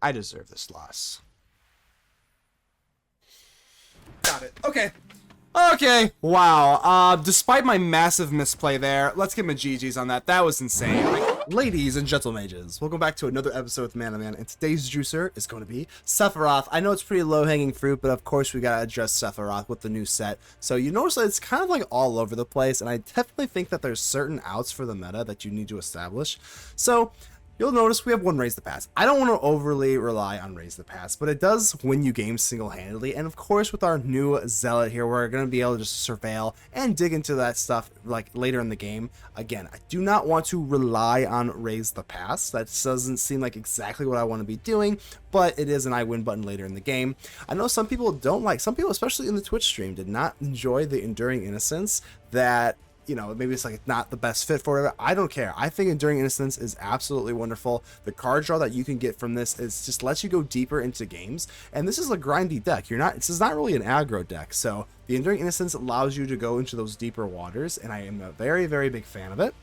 I deserve this loss. Got it. Okay. Okay. Wow. Despite my massive misplay there, let's give him a GG's on that. That was insane. Ladies and gentlemages, welcome back to another episode with Man, and today's juicer is going to be Sephiroth. I know it's pretty low-hanging fruit, but of course we gotta address Sephiroth with the new set. So you notice that it's kind of like all over the place, and I definitely think that there's certain outs for the meta that you need to establish. So you'll notice we have one Raise the Pass. I don't want to overly rely on Raise the Pass, but it does win you games single-handedly. And of course, with our new Zealot here, we're going to be able to just surveil and dig into that stuff like later in the game. Again, I do not want to rely on Raise the Pass. That doesn't seem like exactly what I want to be doing, but it is an I win button later in the game. I know some people don't like, some people, especially in the Twitch stream, did not enjoy the Enduring Innocence that, you know, maybe it's like not the best fit for it. I don't care. I think Enduring Innocence is absolutely wonderful. The card draw that you can get from this is just lets you go deeper into games. And this is a grindy deck. This is not really an aggro deck. So the Enduring Innocence allows you to go into those deeper waters. And I am a very, very big fan of it.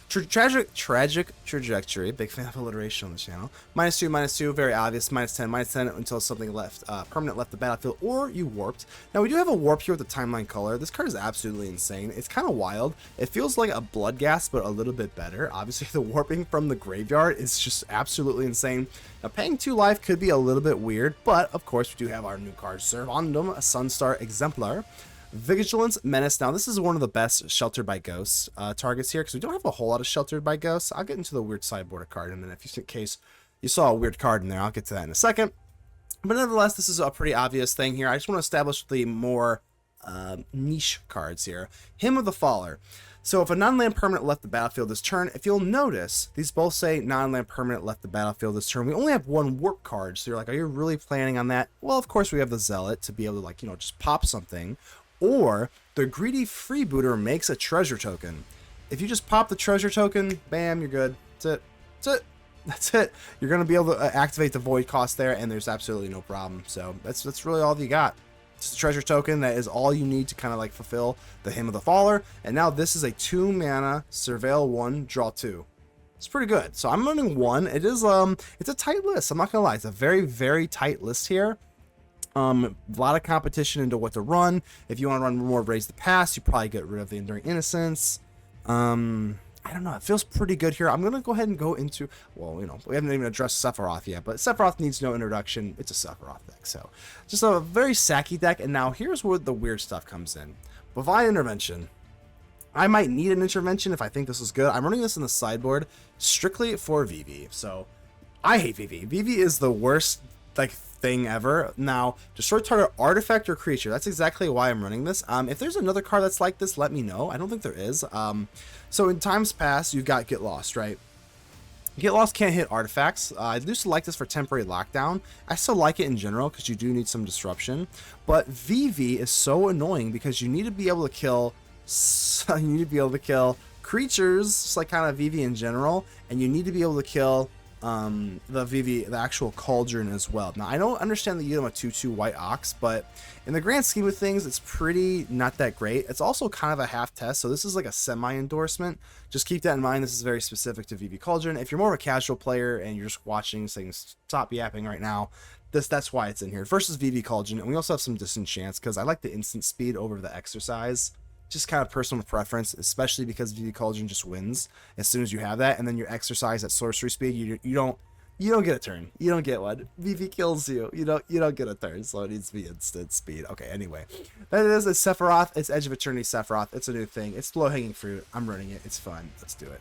Tragic trajectory, big fan of alliteration on the channel. -2, very obvious. -10 until something left, permanent left the battlefield, or you warped. Now we do have a warp here with the Timeline Culler. This card is absolutely insane. It's kind of wild. It feels like a Bloodghast, but a little bit better. Obviously, the warping from the graveyard is just absolutely insane. Now paying 2 life could be a little bit weird, but of course we do have our new cards: Vondam, Sunstar, Exemplar. Vigilance, Menace. Now this is one of the best Sheltered by Ghosts targets here, because we don't have a whole lot of Sheltered by Ghosts. I'll get into the weird sideboard card in a minute, if in case you saw a weird card in there. I'll get to that in a second. But nevertheless, this is a pretty obvious thing here. I just want to establish the more niche cards here. Hymn of the Faller. So if a non-land permanent left the battlefield this turn, if you'll notice, these both say non-land permanent left the battlefield this turn. We only have one warp card, so you're like, are you really planning on that? Well, of course we have the Zealot to be able to, like, you know, just pop something. Or the Greedy Freebooter makes a treasure token. If you just pop the treasure token, bam, you're good. That's it. That's it. That's it. You're going to be able to activate the void cost there, and there's absolutely no problem. So that's really all you got. It's a treasure token that is all you need to kind of like fulfill the Hymn of the Faller. And now this is a 2 mana Surveil 1, draw 2. It's pretty good. So I'm running 1. It is it's a tight list. I'm not gonna lie. It's a very, very tight list here. A lot of competition into what to run. If you want to run more Raise the Pass, you probably get rid of the Enduring Innocence. I don't know. It feels pretty good here. I'm going to go ahead and go into, well, you know, we haven't even addressed Sephiroth yet, but Sephiroth needs no introduction. It's a Sephiroth deck. So just a very sacky deck. And now here's where the weird stuff comes in. Bovine Intervention. I might need an intervention if I think this is good. I'm running this in the sideboard strictly for VV. So I hate VV. VV is the worst, like, thing ever. Now, destroy target artifact or creature. That's exactly why I'm running this. If there's another card that's like this, let me know. I don't think there is. So in times past, you've got Get Lost, right? Get Lost can't hit artifacts. I used to like this for temporary lockdown. I still like it in general because you do need some disruption. But VV is so annoying because you need to be able to kill. You need to be able to kill creatures, just like kind of VV in general, and you need to be able to kill the actual Cauldron as well. Now I don't understand the Udom a 2/2 white ox, but in the grand scheme of things, it's pretty not that great. It's also kind of a half test, so this is like a semi endorsement. Just keep that in mind. This is very specific to VV Cauldron. If you're more of a casual player and you're just watching, saying stop yapping right now, that's why it's in here versus VV Cauldron. And we also have some disenchants because I like the instant speed over the exercise. Just kind of personal preference, especially because VV Cauldron just wins as soon as you have that, and then your exercise at sorcery speed, you don't get a turn. You don't get one. VV kills you. You don't get a turn, so it needs to be instant speed. Okay, anyway, that is a Sephiroth. It's Edge of Eternity Sephiroth. It's a new thing. It's low hanging fruit. I'm running it. It's fun. Let's do it.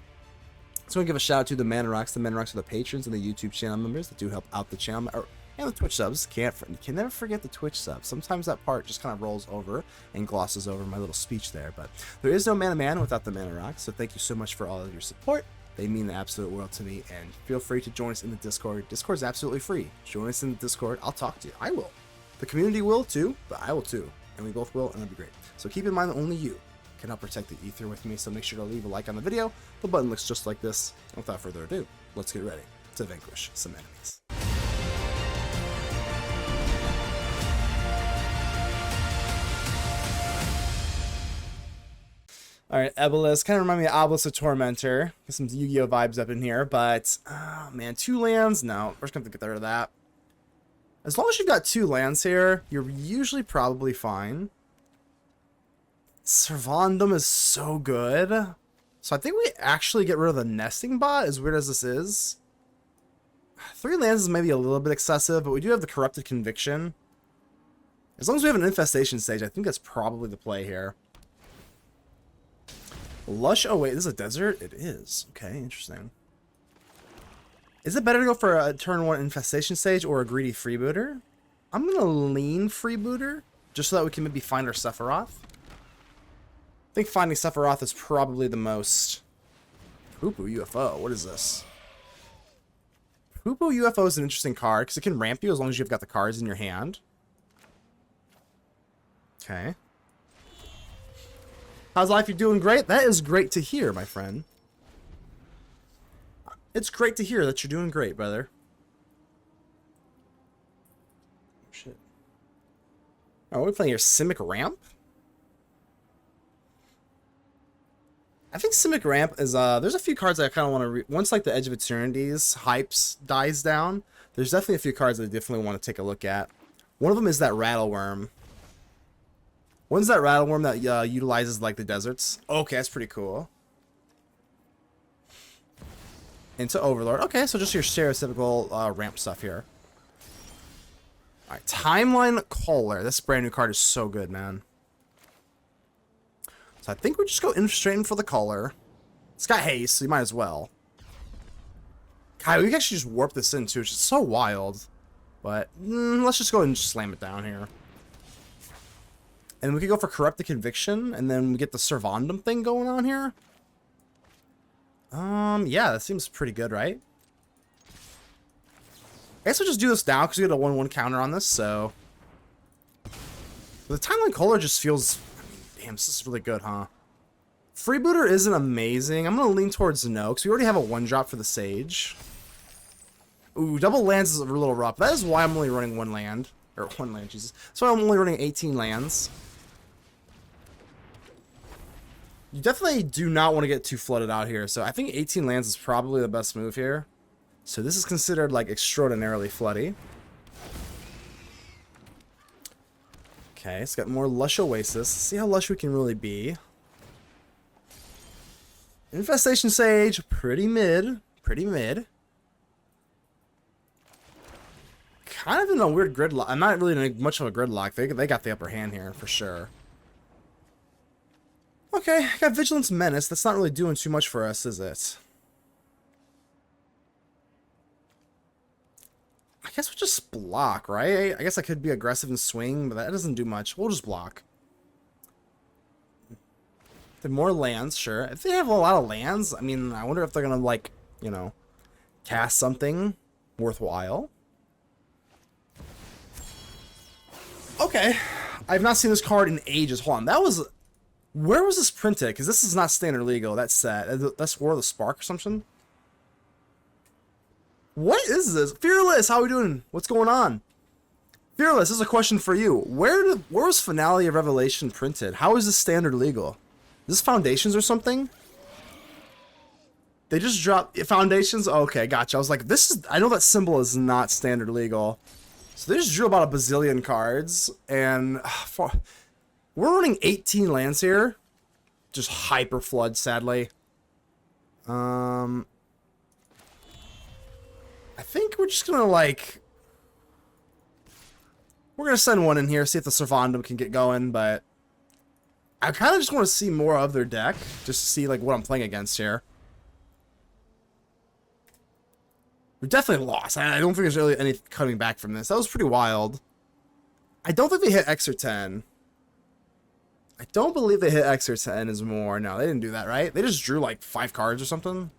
So I'm gonna give a shout out to the Mana Rocks. The Mana Rocks are the patrons and the YouTube channel members that do help out the channel. And the Twitch subs. Can never forget the Twitch subs. Sometimes that part just kind of rolls over and glosses over my little speech there. But there is no Mana Man without the Mana Rocks. So thank you so much for all of your support. They mean the absolute world to me. And feel free to join us in the Discord. Discord is absolutely free. Join us in the Discord. I'll talk to you. I will. The community will too, but I will too. And we both will, and it'll be great. So keep in mind that only you can help protect the ether with me. So make sure to leave a like on the video. The button looks just like this. And without further ado, let's get ready to vanquish some enemies. Alright, Ebelis. Kind of remind me of Obelisk the Tormentor. Get some Yu-Gi-Oh vibes up in here, but... Oh, man, 2 lands? No, we're just going to have to get rid of that. As long as you've got 2 lands here, you're usually probably fine. Vondam is so good. So I think we actually get rid of the nesting bot, as weird as this is. 3 lands is maybe a little bit excessive, but we do have the Corrupted Conviction. As long as we have an Infestation Sage, I think that's probably the play here. Lush, oh wait, this is a desert? It is. Okay, interesting. Is it better to go for a turn 1 Infestation Sage or a Greedy Freebooter? I'm going to lean Freebooter, just so that we can maybe find our Sephiroth. I think finding Sephiroth is probably the most... Poo-poo UFO, what is this? Poo-poo UFO is an interesting card, because it can ramp you as long as you've got the cards in your hand. Okay. How's life? You doing great? That is great to hear, my friend. It's great to hear that you're doing great, brother. Shit. Oh, we're playing here Simic Ramp? I think Simic Ramp is, there's a few cards that I kind of want to once, like, the Edge of Eternities hypes dies down, there's definitely a few cards that I definitely want to take a look at. One of them is that Rattleworm. When's that Rattleworm that utilizes, like, the deserts? Okay, that's pretty cool. Into Overlord. Okay, so just your stereotypical ramp stuff here. Alright, Timeline Culler. This brand new card is so good, man. So I think we just go straight in for the Culler. It's got haste, so you might as well. God, we can actually just warp this in, too, which is so wild. But, let's just go and just slam it down here. And we could go for Corrupted Conviction, and then we get the Vondam thing going on here. Yeah, that seems pretty good, right? I guess we'll just do this now, because we get a 1/1 counter on this, so... But the Timeline Culler just feels... I mean, damn, this is really good, huh? Freebooter isn't amazing. I'm going to lean towards no, because we already have a 1-drop for the Sage. Ooh, double lands is a little rough. That is why I'm only running 1 land. Or 1 land, Jesus. That's why I'm only running 18 lands. You definitely do not want to get too flooded out here, so I think 18 lands is probably the best move here. So this is considered, like, extraordinarily floody. Okay, it's got more Lush Oasis. Let's see how lush we can really be. Infestation Sage, pretty mid. Pretty mid. Kind of in a weird gridlock. I'm not really in much of a gridlock. They got the upper hand here, for sure. Okay, I got Vigilance Menace. That's not really doing too much for us, is it? I guess we'll just block, right? I guess I could be aggressive and swing, but that doesn't do much. We'll just block. The more lands, sure. If they have a lot of lands, I mean, I wonder if they're gonna, like, you know, cast something worthwhile. Okay. I've not seen this card in ages. Hold on. That was... Where was this printed? Because this is not standard legal. That's set. That's War of the Spark or something. What is this? Fearless, how are we doing? What's going on? Fearless, this is a question for you. Where was Finale of Revelation printed? How is this standard legal? Is this Foundations or something? They just dropped Foundations? Okay, gotcha. I was like, this is... I know that symbol is not standard legal. So they just drew about a bazillion cards. And... we're running 18 lands here. Just hyper flood, sadly. I think we're just gonna, like... We're gonna send one in here, see if the Vondam can get going, but... I kind of just want to see more of their deck, just to see, like, what I'm playing against here. We definitely lost. I don't think there's really any coming back from this. That was pretty wild. I don't think they hit X or 10. I don't believe they hit X or 10 is more. No, they didn't do that, right? They just drew, like, 5 cards or something.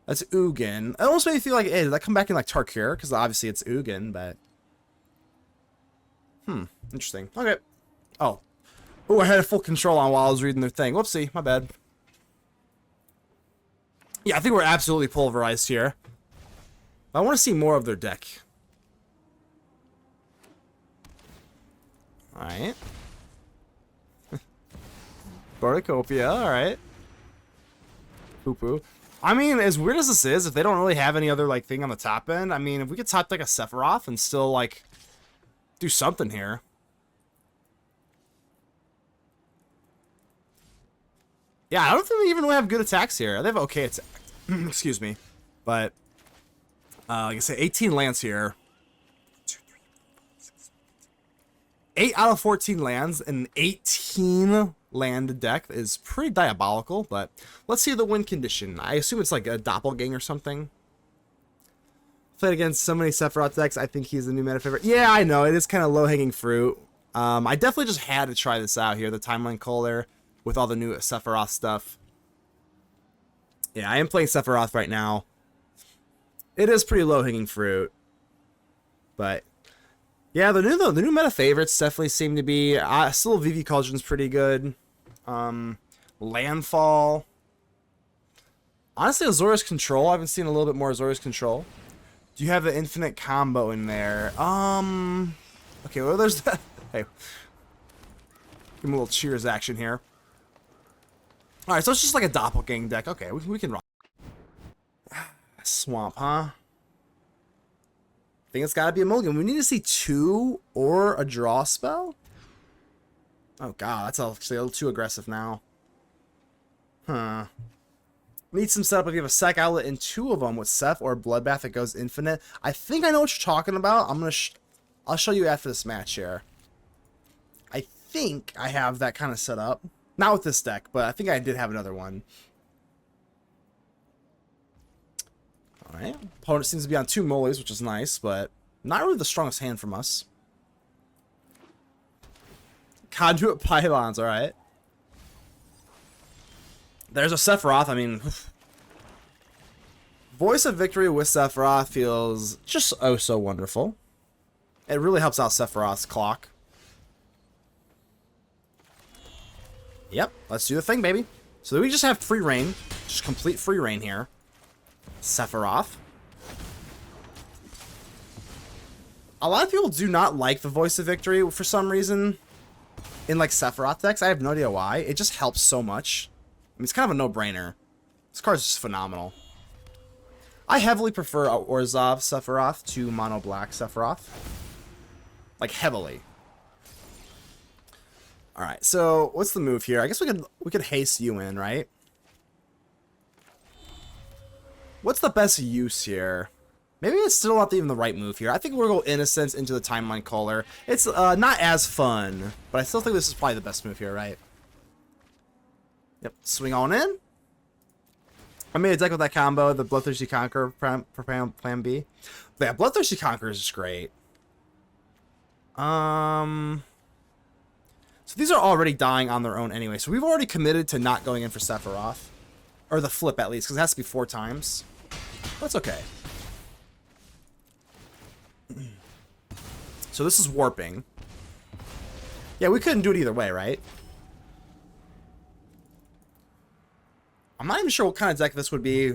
That's Ugin. It almost made me feel like, hey, did that come back in, like, Tarkir? Because obviously it's Ugin, but... interesting. Okay. Oh. Oh, I had full control on while I was reading their thing. Whoopsie, my bad. Yeah, I think we're absolutely pulverized here. I want to see more of their deck. Alright. Cornucopia, alright. Poo-poo. I mean, as weird as this is, if they don't really have any other, like, thing on the top end, I mean, if we could top, like, a Sephiroth and still, like, do something here. Yeah, I don't think they even have good attacks here. They have okay attacks. Excuse me. But, like I said, 18 lands here. 8 out of 14 lands and 18 land deck is pretty diabolical, but let's see the win condition. I assume it's like a doppelganger or something. Played against so many Sephiroth decks, I think he's the new meta favorite. Yeah, I know, it is kind of low-hanging fruit. I definitely just had to try this out here, the Timeline Culler, with all the new Sephiroth stuff. Yeah, I am playing Sephiroth right now. It is pretty low-hanging fruit, but yeah, the new meta favorites definitely seem to be still VV Cauldron's pretty good. Landfall. Honestly, Azorius Control. I've been seeing a little bit more Azorius Control. Do you have the infinite combo in there? Okay, well there's that. Hey, give me a little cheers action here. All right, so it's just like a doppelgang deck. Okay, we can rock. Swamp, huh? I think it's got to be a mulligan. We need to see 2 or a draw spell. Oh god, that's actually a little too aggressive now. Huh. Need some setup if you have a Sec Outlet and 2 of them with Seph or Bloodbath that goes infinite. I think I know what you're talking about. I'll show you after this match here. I think I have that kind of set up. Not with this deck, but I think I did have another one. Alright. Opponent seems to be on 2 moles, which is nice, but not really the strongest hand from us. Conduit Pylons, alright. There's a Sephiroth, I mean... Voice of Victory with Sephiroth feels just oh so wonderful. It really helps out Sephiroth's clock. Yep, let's do the thing, baby. So we just have free reign. Just complete free reign here. Sephiroth. A lot of people do not like the Voice of Victory for some reason in like Sephiroth decks. I have no idea why. It just helps so much. I mean, it's kind of a no-brainer. This card's just phenomenal. I heavily prefer Orzhov Sephiroth to Mono Black Sephiroth. Like heavily. All right, so what's the move here? I guess we could haste you in, right? What's the best use here? Maybe it's still not even the right move here. I think we'll go Innocence into the Timeline Culler. It's not as fun, but I still think this is probably the best move here, right? Yep, swing on in. I made a deck with that combo, the Bloodthirsty Conqueror for plan B. But yeah, Bloodthirsty Conqueror is just great. So these are already dying on their own anyway. So we've already committed to not going in for Sephiroth. Or the flip at least, because it has to be 4 times. That's okay. So this is warping. Yeah, we couldn't do it either way, right? I'm not even sure what kind of deck this would be.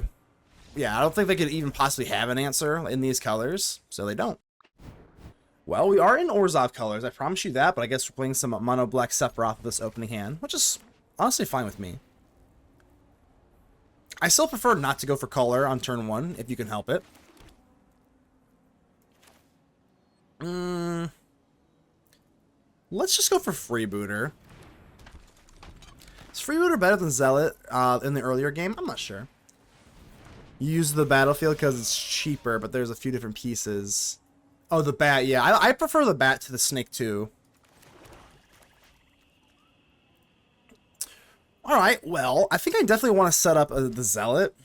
Yeah, I don't think they could even possibly have an answer in these colors, so they don't. Well, we are in Orzhov colors, I promise you that, but I guess we're playing some Mono Black Sephiroth with this opening hand, which is honestly fine with me. I still prefer not to go for color on turn 1, if you can help it. Let's just go for Freebooter. Is Freebooter better than Zealot in the earlier game? I'm not sure. You use the battlefield because it's cheaper, but there's a few different pieces. Oh, the bat, yeah. I prefer the bat to the snake too. Alright, well, I think I definitely want to set up the Zealot.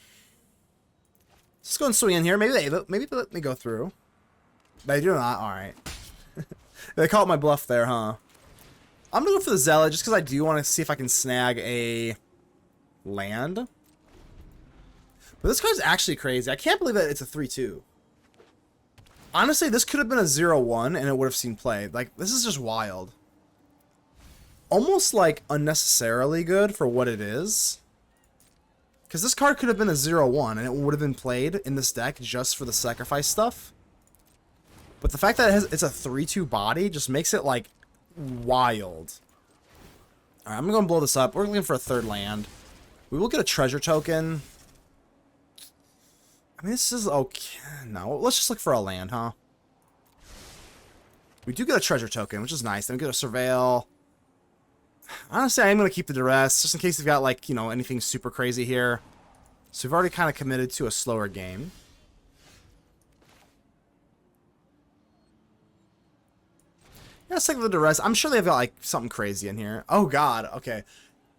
Let's go and swing in here. Maybe they let me go through. They do not? Alright. They caught my bluff there, huh? I'm gonna go for the Zealot just because I do want to see if I can snag a land. But this card's actually crazy. I can't believe that it's a 3-2. Honestly, this could have been a 0-1 and it would have seen play. Like, this is just wild. Almost, like, unnecessarily good for what it is. Because this card could have been a 0-1 and it would have been played in this deck just for the sacrifice stuff. But the fact that it's a 3-2 body just makes it, like, wild. Alright, I'm gonna blow this up. We're looking for a third land. We will get a treasure token. I mean, this is okay. No, let's just look for a land, huh? We do get a treasure token, which is nice. Then we get a surveil. Honestly, I am going to keep the duress, just in case we've got, like, you know, anything super crazy here. So we've already kind of committed to a slower game. Yeah, let's take the duress. I'm sure they've got, like, something crazy in here. Oh, God. Okay.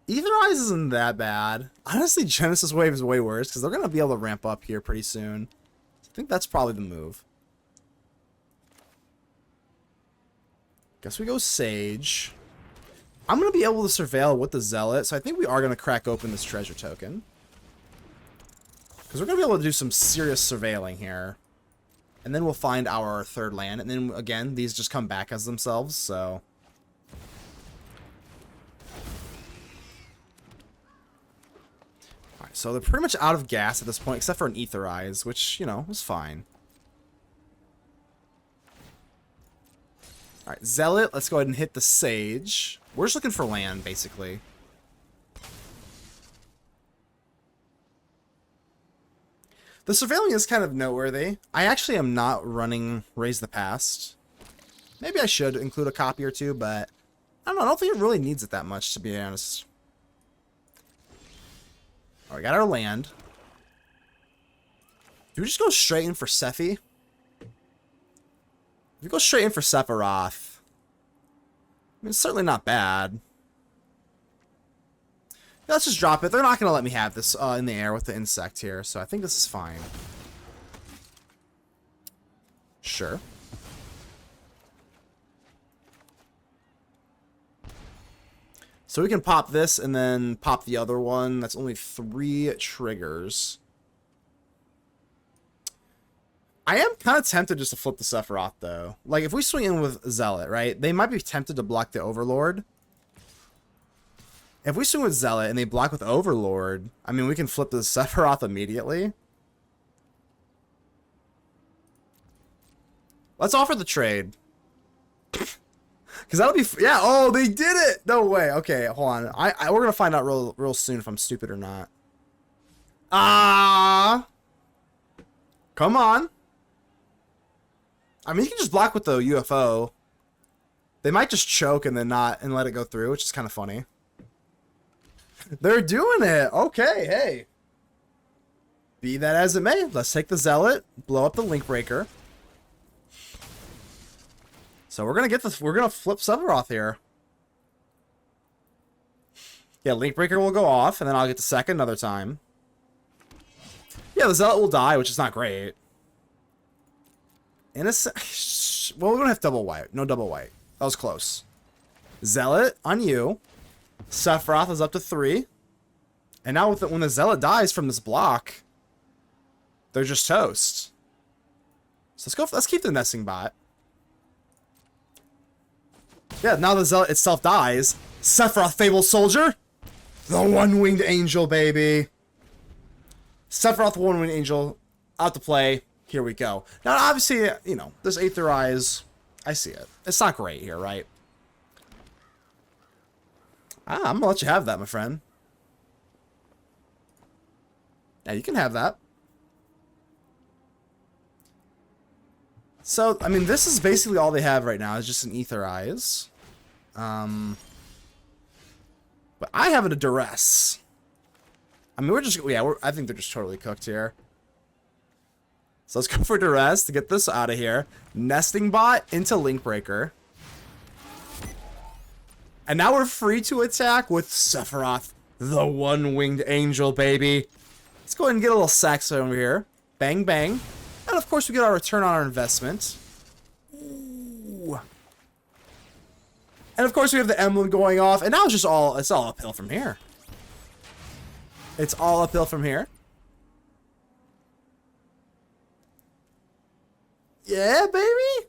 Eternities isn't that bad. Honestly, Genesis Wave is way worse, because they're going to be able to ramp up here pretty soon. I think that's probably the move. Guess we go Sage. I'm going to be able to surveil with the Zealot, so I think we are going to crack open this treasure token. Because we're going to be able to do some serious surveilling here. And then we'll find our third land. And then, again, these just come back as themselves, so... Alright, so they're pretty much out of gas at this point, except for an Etherize, which, you know, is fine. Alright, Zealot, let's go ahead and hit the Sage. We're just looking for land, basically. The surveilling is kind of noteworthy. I actually am not running Raise the Past. Maybe I should include a copy or two, but I don't know. I don't think it really needs it that much, to be honest. Alright, we got our land. Do we just go straight in for Sephi? If we go straight in for Sephiroth, I mean, it's certainly not bad. Yeah, let's just drop it. They're not going to let me have this in the air with the insect here, so I think this is fine. Sure. So we can pop this and then pop the other one. That's only 3 triggers. I am kind of tempted just to flip the Sephiroth, though. Like, if we swing in with Zealot, right? They might be tempted to block the Overlord. If we swing with Zealot and they block with Overlord, I mean, we can flip the Sephiroth immediately. Let's offer the trade. Because that'll be... Yeah, oh, they did it! No way. Okay, hold on. We're going to find out real soon if I'm stupid or not. Ah! Come on. I mean, you can just block with the UFO. They might just choke and then not and let it go through, which is kind of funny. They're doing it. Okay, hey. Be that as it may. Let's take the Zealot, blow up the Linkbreaker. So we're gonna get this. We're gonna flip Sephiroth here. Yeah, Linkbreaker will go off, and then I'll get the second another time. Yeah, the Zealot will die, which is not great. Innocent. Well, we don't have double white. No double white. That was close. Zealot on you. Sephiroth is up to 3. And now when the Zealot dies from this block, they're just toast. So let's keep the nesting bot. Yeah, now the Zealot itself dies. Sephiroth, Fabled Soldier. The one-winged angel, baby. Sephiroth, one-winged angel, out to play. Here we go. Now, obviously, you know, this Etherize, I see it. It's not great here, right? I'm gonna let you have that, my friend. Yeah, you can have that. So, I mean, this is basically all they have right now, is just an Etherize. But I have a Duress. I mean, I think they're just totally cooked here. So let's go for Duress to get this out of here. Nesting bot into Linkbreaker. And now we're free to attack with Sephiroth, the one-winged angel, baby. Let's go ahead and get a little sax over here. Bang, bang. And of course, we get our return on our investment. Ooh. And of course, we have the emblem going off. And now it's all uphill from here. It's all uphill from here. Yeah, baby.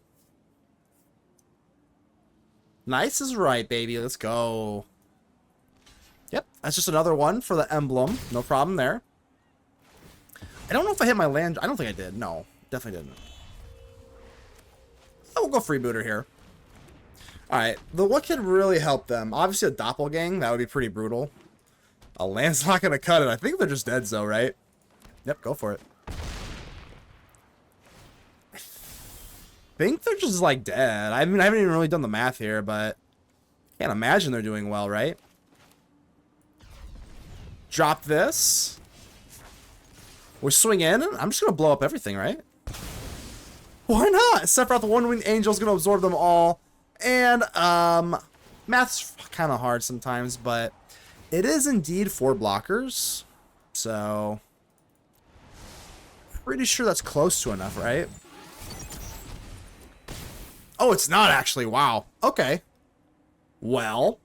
Nice is right, baby. Let's go. Yep, that's just another one for the emblem. No problem there. I don't know if I hit my land. I don't think I did. No, definitely didn't. Oh, we'll go Freebooter here. Alright, what could really help them? Obviously a doppelgang, that would be pretty brutal. A land's not gonna cut it. I think they're just dead though, right? Yep, go for it. I think they're just like dead. I mean, I haven't even really done the math here, but can't imagine they're doing well, right? Drop this. We're swinging in. I'm just gonna blow up everything, right? Why not? Sephiroth, the One-Winged Angel's gonna absorb them all. And, math's kind of hard sometimes, but it is indeed 4 blockers. So, pretty sure that's close to enough, right? Oh, it's not actually. Wow. Okay. Well,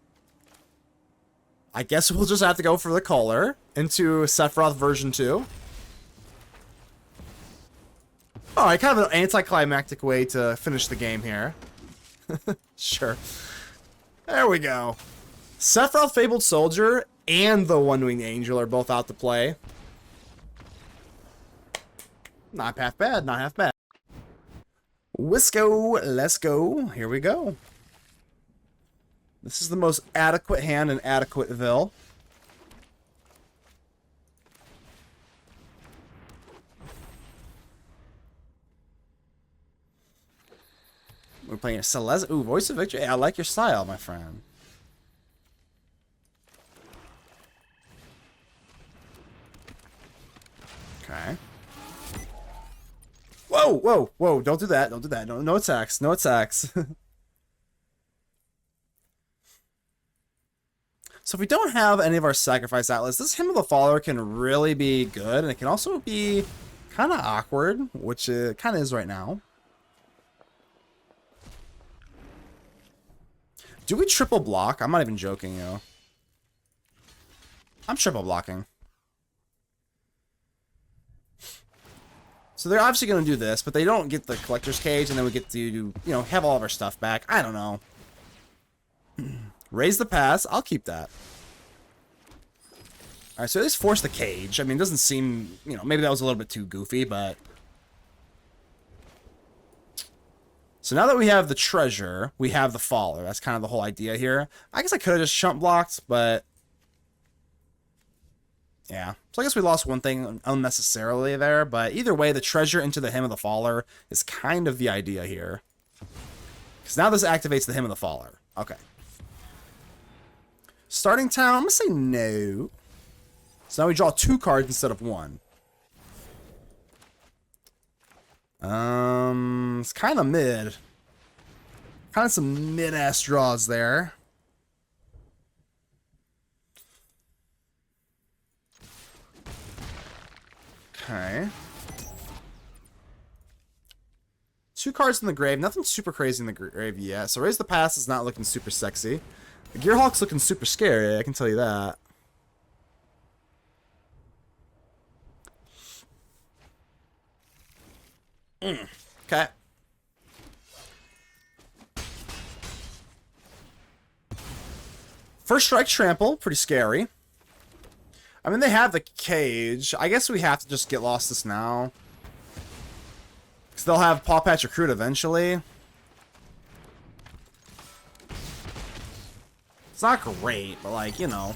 I guess we'll just have to go for the Culler into Sephiroth version 2. Alright, kind of an anticlimactic way to finish the game here. Sure. There we go. Sephiroth, Fabled Soldier, and the One-Winged Angel are both out to play. Not half bad, not half bad. Wisco, let's go. Here we go. This is the most adequate hand in Adequateville. We're playing a Celeste. Ooh, Voice of Victory. I like your style, my friend. Okay. Whoa, whoa, whoa. Don't do that. Don't do that. No, no attacks. No attacks. So if we don't have any of our sacrifice atlas, this Hymn of the Follower can really be good. And it can also be kind of awkward, which it kind of is right now. Do we triple block? I'm not even joking, yo. I'm triple blocking. So they're obviously going to do this, but they don't get the Collector's Cage, and then we get to, you know, have all of our stuff back. I don't know. Raise the pass. I'll keep that. Alright, so at least force the cage. I mean, it doesn't seem, you know, maybe that was a little bit too goofy, but... So now that we have the treasure, we have the Faller. That's kind of the whole idea here. I guess I could have just chump blocked, but... yeah. So I guess we lost one thing unnecessarily there, but either way, the treasure into the Hymn of the Faller is kind of the idea here. Because now this activates the Hymn of the Faller. Okay. Starting town, I'm going to say no. So now we draw 2 cards instead of 1. It's kind of mid. Kind of some mid-ass draws there. Okay. 2 cards in the grave. Nothing super crazy in the grave yet. So Raise the Pass is not looking super sexy. The Gearhawk's looking super scary, I can tell you that. Okay. First Strike Trample, pretty scary. I mean, they have the cage. I guess we have to just get lost this now. Because they'll have Paw Patch Recruit eventually. It's not great, but like, you know.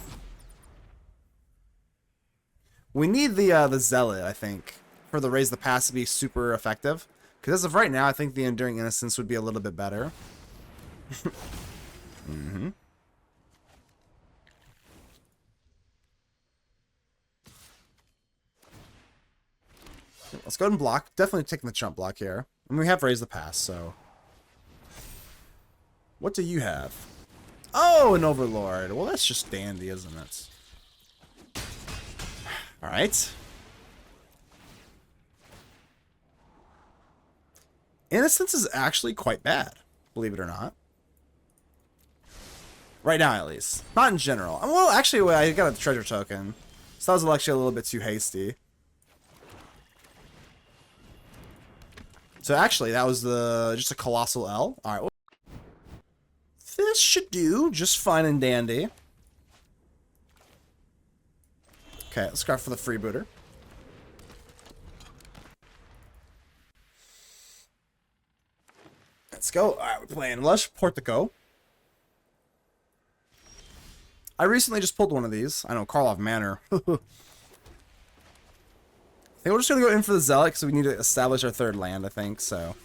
We need the Zealot, I think, for the Raise the Pass to be super effective. Because as of right now, I think the Enduring Innocence would be a little bit better. Mm-hmm. Let's go ahead and block. Definitely taking the chump block here. And we have Raised the Pass, so... what do you have? Oh, an Overlord. Well, that's just dandy, isn't it? Alright. Innocence is actually quite bad, believe it or not. Right now, at least. Not in general. Well, actually, I got a treasure token. So that was actually a little bit too hasty. So actually, that was just a Colossal L. Alright, well, this should do just fine and dandy. Okay, let's go for the Freebooter. Let's go. Alright, we're playing Lush Portico. I recently just pulled one of these. I know, Karlov Manor. I think we're just going to go in for the Zealot because we need to establish our third land, I think, so.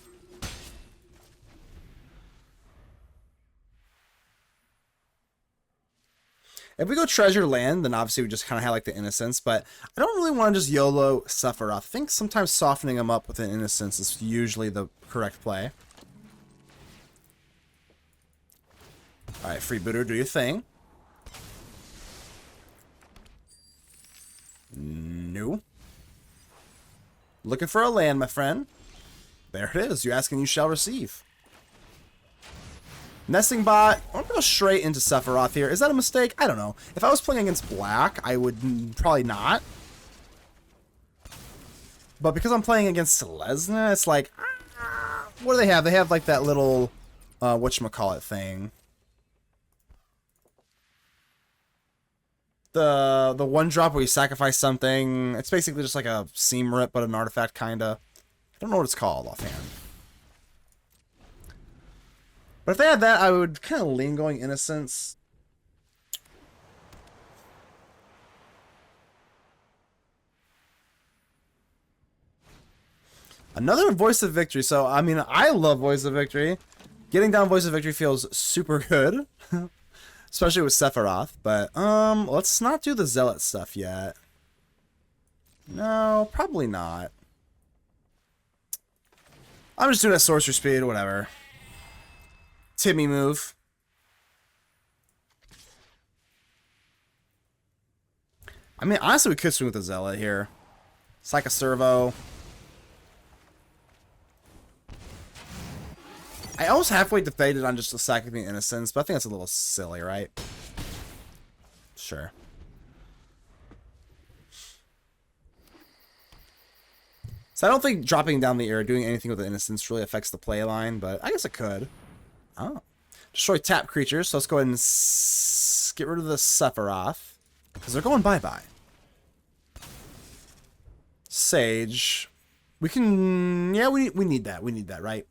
If we go treasure land, then obviously we just kind of have like the Innocence, but I don't really want to just YOLO Sephiroth. I think sometimes softening him up with an Innocence is usually the correct play. Alright, Freebooter, do your thing. No. Looking for a land, my friend. There it is. You ask and you shall receive. Nesting Bot. I'm going to go straight into Sephiroth here. Is that a mistake? I don't know. If I was playing against black, I would probably not. But because I'm playing against Selesnya, it's like, what do they have? They have like that little, whatchamacallit thing. The one drop where you sacrifice something. It's basically just like a seam rip, but an artifact, kinda. I don't know what it's called offhand. But if they had that, I would kind of lean going Innocence. Another Voice of Victory. So, I mean, I love Voice of Victory. Getting down Voice of Victory feels super good. Especially with Sephiroth. But, let's not do the Zealot stuff yet. No, probably not. I'm just doing a sorcerer speed, whatever. Timmy move. I mean, honestly, we could swing with the Zealot here. Psycho Servo. I almost halfway debated on just the Sacking Innocence, but I think that's a little silly, right? Sure. So I don't think dropping down the air or doing anything with the Innocence really affects the play line, but I guess it could. Oh. Destroy tap creatures, so let's go ahead and get rid of the Sephiroth. Because they're going bye-bye. Sage. We can... Yeah, we need that. We need that, right?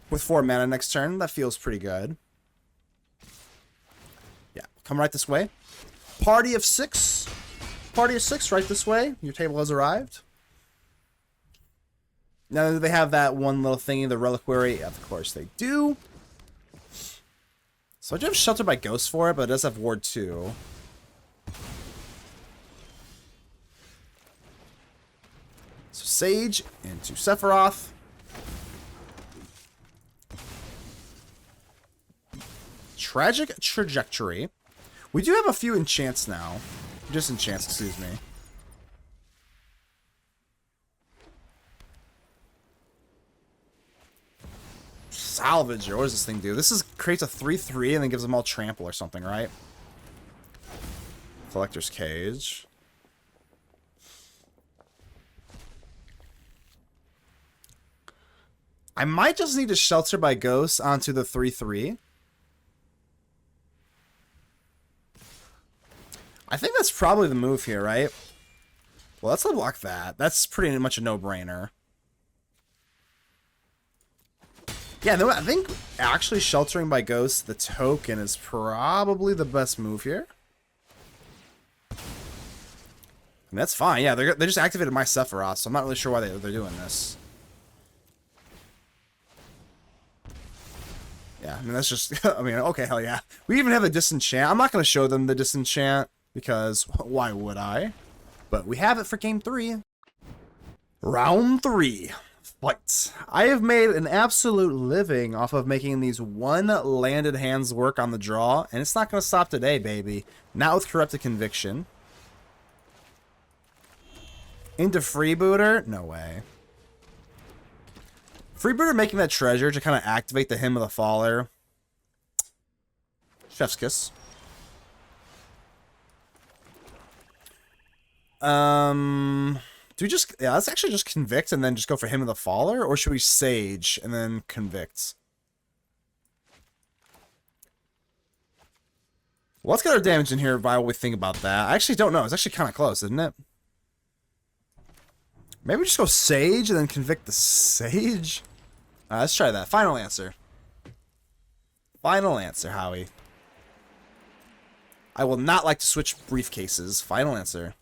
With 4 mana next turn, that feels pretty good. Yeah, come right this way. Party of 6. Party of 6 right this way. Your table has arrived. Now, do they have that one little thingy, the Reliquary? Of course they do. So I do have Shelter by Ghost for it, but it does have Ward 2. So Sage into Sephiroth. Tragic Trajectory. We do have a few enchants now. Just enchants, excuse me. Salvage, or what does this thing do? This is creates a 3/3 and then gives them all trample or something, right? Collector's Cage. I might just need to Shelter by Ghost onto the 3/3. I think that's probably the move here, right? Well, let's unlock that. That's pretty much a no-brainer. Yeah, no, I think actually Sheltering by Ghost, the token, is probably the best move here. And that's fine. Yeah, they just activated my Sephiroth, so I'm not really sure why they're doing this. Yeah, I mean, that's just... I mean, okay, hell yeah. We even have a Disenchant. I'm not going to show them the Disenchant, because why would I? But we have it for Game 3. Round 3. Fight. I have made an absolute living off of making these one-landed hands work on the draw, and it's not going to stop today, baby. Not with Corrupted Conviction. Into Freebooter? No way. Freebooter making that treasure to kind of activate the Hymn of the Faller. Chef's Kiss. Do we just... Yeah, let's actually just Convict and then just go for Hymn of the Faller? Or should we Sage and then Convict? Well, let's get our damage in here while we think about that. I actually don't know. It's actually kind of close, isn't it? Maybe we just go Sage and then Convict the Sage? Let's try that. Final answer. Final answer, Howie. I will not like to switch briefcases. Final answer.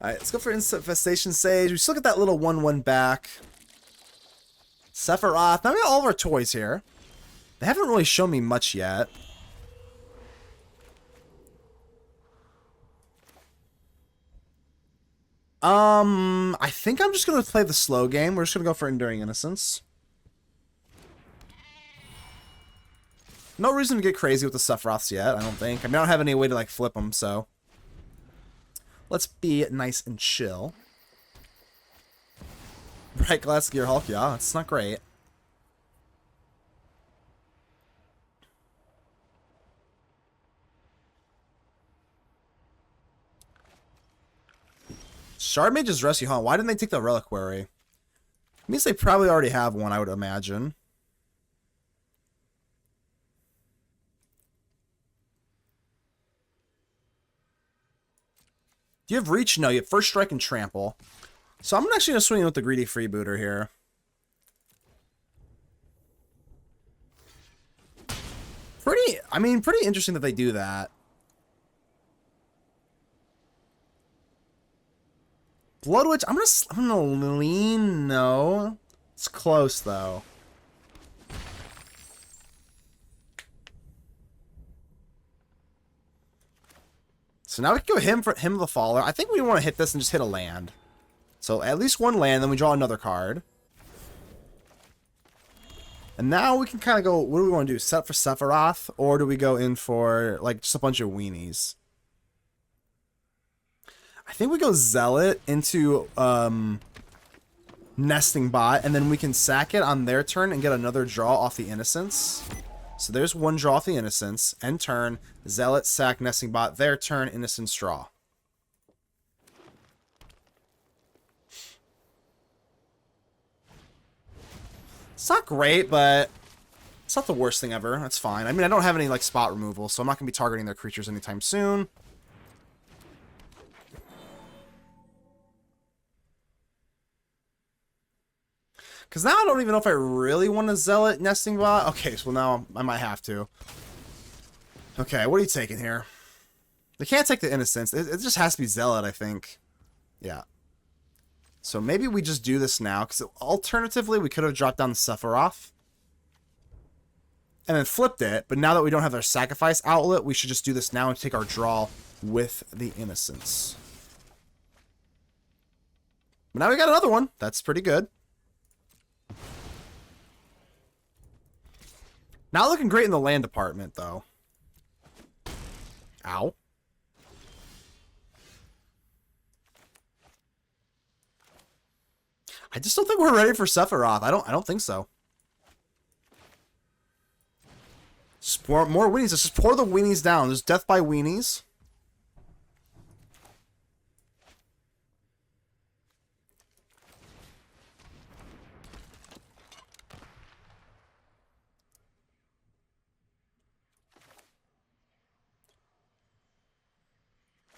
Alright, let's go for Infestation Sage. We still get that little 1/1 back. Sephiroth. Now we got all of our toys here. They haven't really shown me much yet. I think I'm just going to play the slow game. We're just going to go for Enduring Innocence. No reason to get crazy with the Sephiroths yet, I don't think. I mean, I don't have any way to, like, flip them, so. Let's be nice and chill. Bright Glass Gear Hulk, yeah, it's not great. Shard Mage's Rescue Hunt. Why didn't they take the Reliquary? It means they probably already have one, I would imagine. Do you have Reach? No, you have First Strike and Trample. So I'm actually going to swing in with the Greedy Freebooter here. Pretty interesting that they do that. Bloodwitch, I'm gonna lean, no. It's close, though. So now we can go Hymn of the Faller. I think we want to hit this and just hit a land. So at least one land, then we draw another card. And now we can kind of go, what do we want to do? Set up for Sephiroth? Or do we go in for, like, just a bunch of weenies? I think we go Zealot into Nesting Bot, and then we can sack it on their turn and get another draw off the Innocence. So there's one draw off the Innocence. End turn, Zealot, sack, Nesting Bot, their turn, Innocence, draw. It's not great, but it's not the worst thing ever. That's fine. I mean, I don't have any, like, spot removal, so I'm not going to be targeting their creatures anytime soon. Because now I don't even know if I really want to Zealot Nesting Bot. Okay, so now I might have to. Okay, what are you taking here? They can't take the Innocence. It just has to be Zealot, I think. Yeah. So maybe we just do this now, because alternatively, we could have dropped down the Sephiroth. And then flipped it, but now that we don't have our sacrifice outlet, we should just do this now and take our draw with the Innocence. But now we got another one. That's pretty good. Not looking great in the land department, though. Ow. I just don't think we're ready for Sephiroth. I don't think so. Just more weenies. Let's just pour the weenies down. There's death by weenies.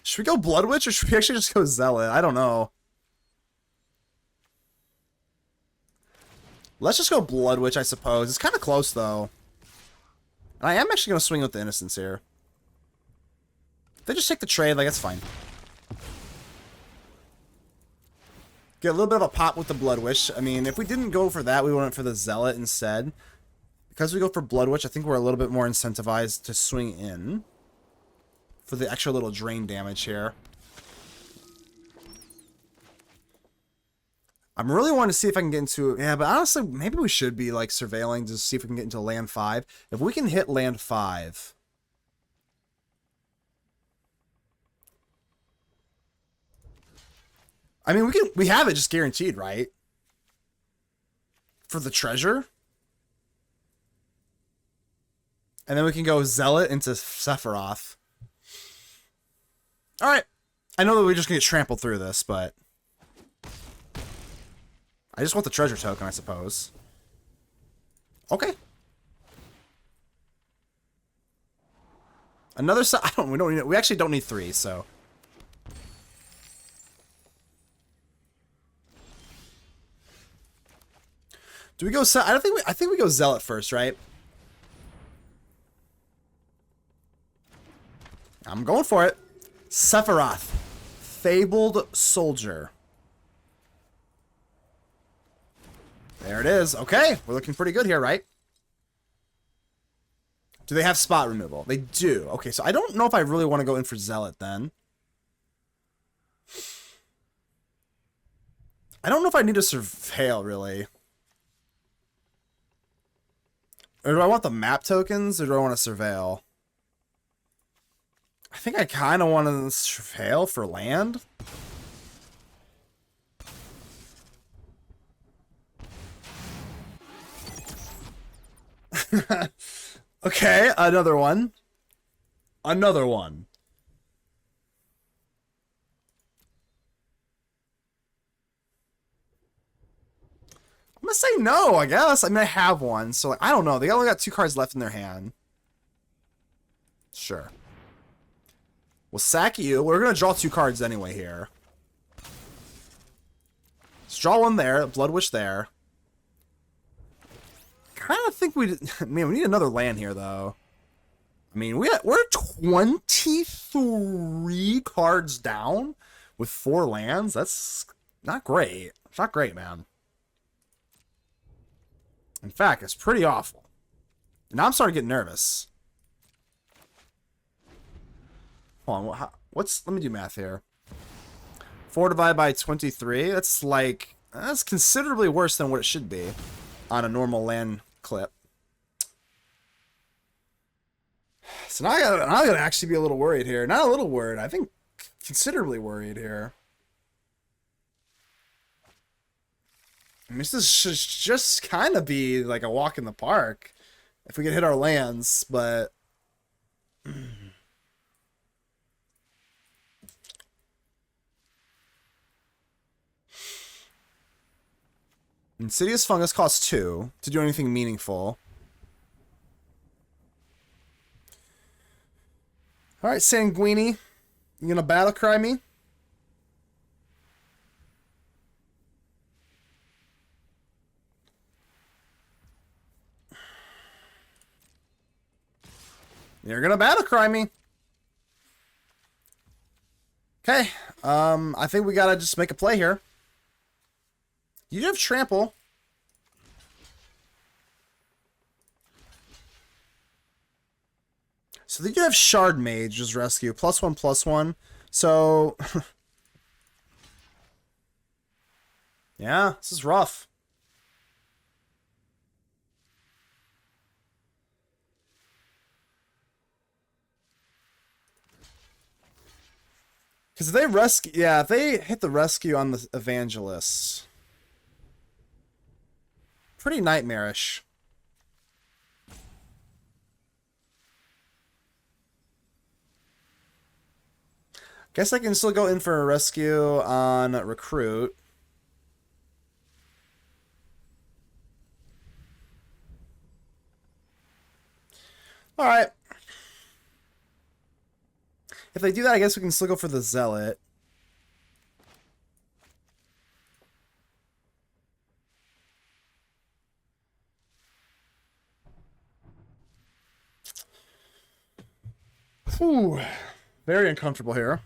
Should we go Bloodwitch or should we actually just go Zealot? I don't know. Let's just go Bloodwitch, I suppose. It's kind of close, though. And I am actually going to swing with the Innocence here. If they just take the trade, like, that's fine. Get a little bit of a pop with the Bloodwitch. I mean, if we didn't go for that, we went for the Zealot instead. Because we go for Bloodwitch, I think we're a little bit more incentivized to swing in. For the extra little drain damage here. I'm really wanting to see if I can get into... Yeah, but honestly, maybe we should be, like, surveilling to see if we can get into land 5. If we can hit land 5... I mean, we have it just guaranteed, right? For the treasure? And then we can go Zealot into Sephiroth. Alright. I know that we're just going to get trampled through this, but... I just want the treasure token, I suppose. Okay. Another we actually don't need 3, so. Do we go I think we go Zealot first, right? I'm going for it. Sephiroth. Fabled Soldier. There it is. Okay, we're looking pretty good here, right? Do they have spot removal? They do. Okay, so I don't know if I really want to go in for Zealot then. I don't know if I need to Surveil, really. Or do I want the map tokens, or do I want to Surveil? I think I kind of want to Surveil for land. Okay, another one. Another one. I'm gonna say no, I guess. I mean, I have one, so like, I don't know. They only got 2 cards left in their hand. Sure. We'll sack you. We're gonna draw 2 cards anyway here. Let's draw one there. Bloodwitch there. Kind of think we need another land here, though. I mean, we're 23 cards down with 4 lands. That's not great. It's not great, man. In fact, it's pretty awful. Now I'm starting to get nervous. Hold on, let me do math here. 4 divided by 23. That's considerably worse than what it should be on a normal land clip. So now I gotta actually be a little worried here. Not a little worried. I think considerably worried here. I mean, this should just kind of be like a walk in the park if we could hit our lands, but Insidious Fungus costs 2 to do anything meaningful. Alright, Sanguini. You gonna battle cry me? You're gonna battle cry me. Okay. I think we gotta just make a play here. You do have trample. So they do have Shard Mage, just rescue. +1/+1. So yeah, this is rough. Because if they rescue, yeah, if they hit the rescue on the Evangelist, pretty nightmarish. Guess I can still go in for a rescue on Recruit. Alright. If they do that, I guess we can still go for the Zealot. Whew. Very uncomfortable here.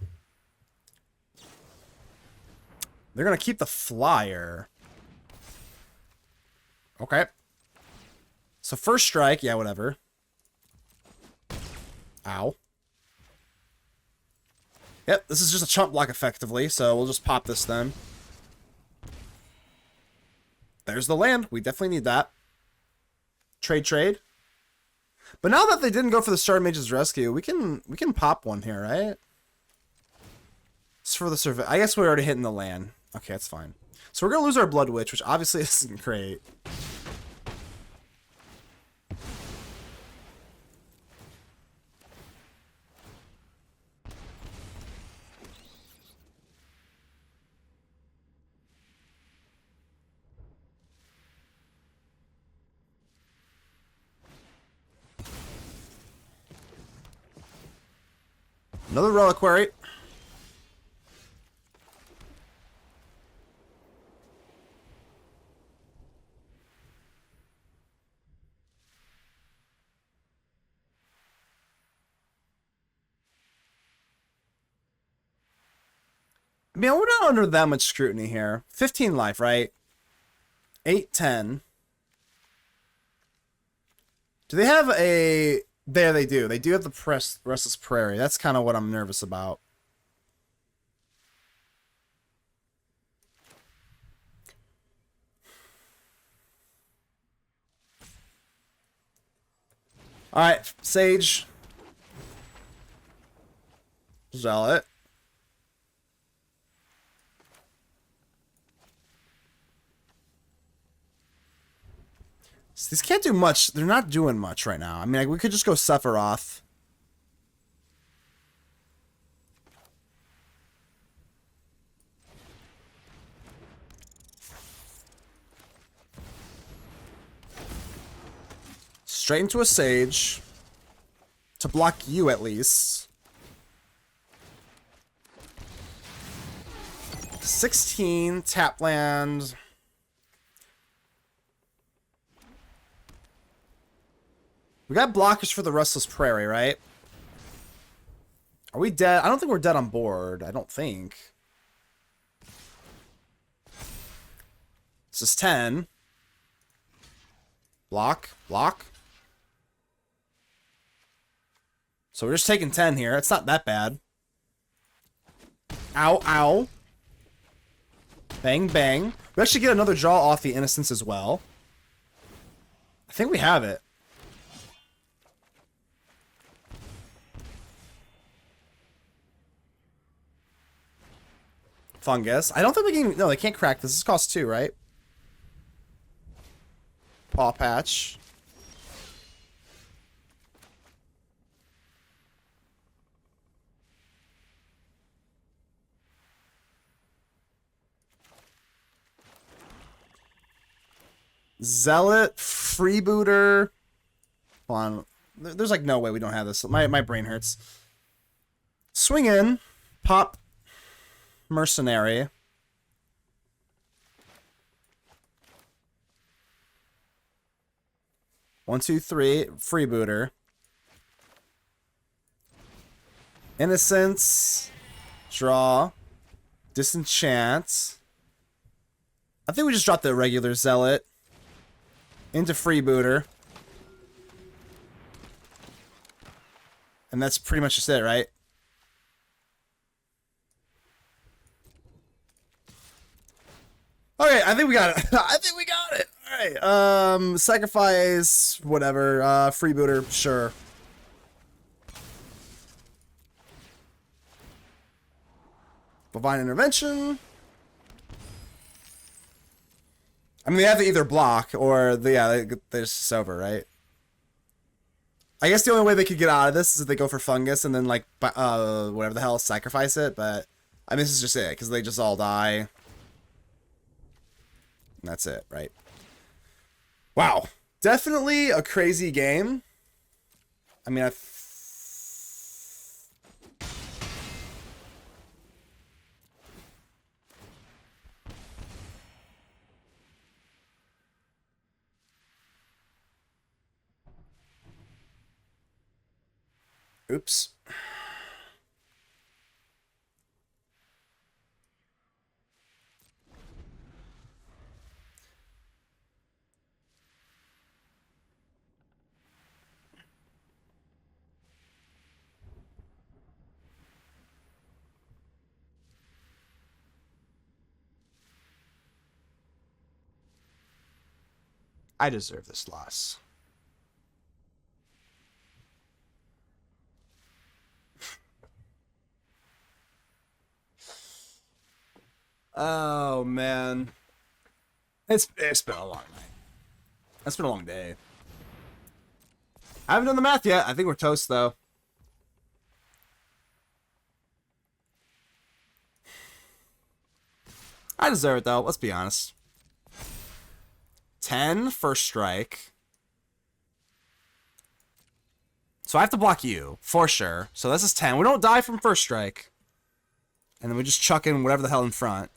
They're going to keep the flyer. Okay. So first strike, yeah, whatever. Ow. Yep, this is just a chump block effectively, so we'll just pop this then. There's the land. We definitely need that. Trade. But now that they didn't go for the Shard Mage's Rescue, we can pop one here, right? It's for the survey. I guess we're already hitting the land. Okay, that's fine. So we're gonna lose our Bloodwitch, which obviously isn't great. Another Reliquary. mean, we're not under that much scrutiny here. 15 life, right? 8, 10. Do they have a... There they do. They do have the Restless Prairie. That's kind of what I'm nervous about. Alright, Sage. Zealot. So these can't do much. They're not doing much right now. I mean, like, we could just go Sephiroth. Straight into a Sage. To block you, at least. 16, tap land. We got blockers for the Restless Prairie, right? Are we dead? I don't think we're dead on board. I don't think. This is 10. Block, block. So we're just taking 10 here. It's not that bad. Ow, ow. Bang, bang. We actually get another draw off the Innocence as well. I think we have it. Fungus. I don't think we can... No, they can't crack this. This costs 2, right? Paw Patch. Zealot, Freebooter. Hold on. There's like no way we don't have this. My brain hurts. Swing in. Pop. Mercenary. One, two, three. Freebooter. Innocence. Draw. Disenchant. I think we just dropped the regular Zealot. Into Freebooter. And that's pretty much just it, right? Okay, I think we got it. I think we got it. Alright, sacrifice, whatever, Freebooter, sure. Bovine Intervention. I mean, they have to either block or, they're just over, right? I guess the only way they could get out of this is if they go for Fungus and then, like, whatever the hell, sacrifice it, but, I mean, this is just it, because they just all die. And that's it, right? Wow. Definitely a crazy game. I mean, oops. I deserve this loss. Oh, man. It's been a long night. It's been a long day. I haven't done the math yet. I think we're toast, though. I deserve it, though. Let's be honest. 10 first strike. So I have to block you, for sure. So this is 10. We don't die from first strike. And then we just chuck in whatever the hell in front.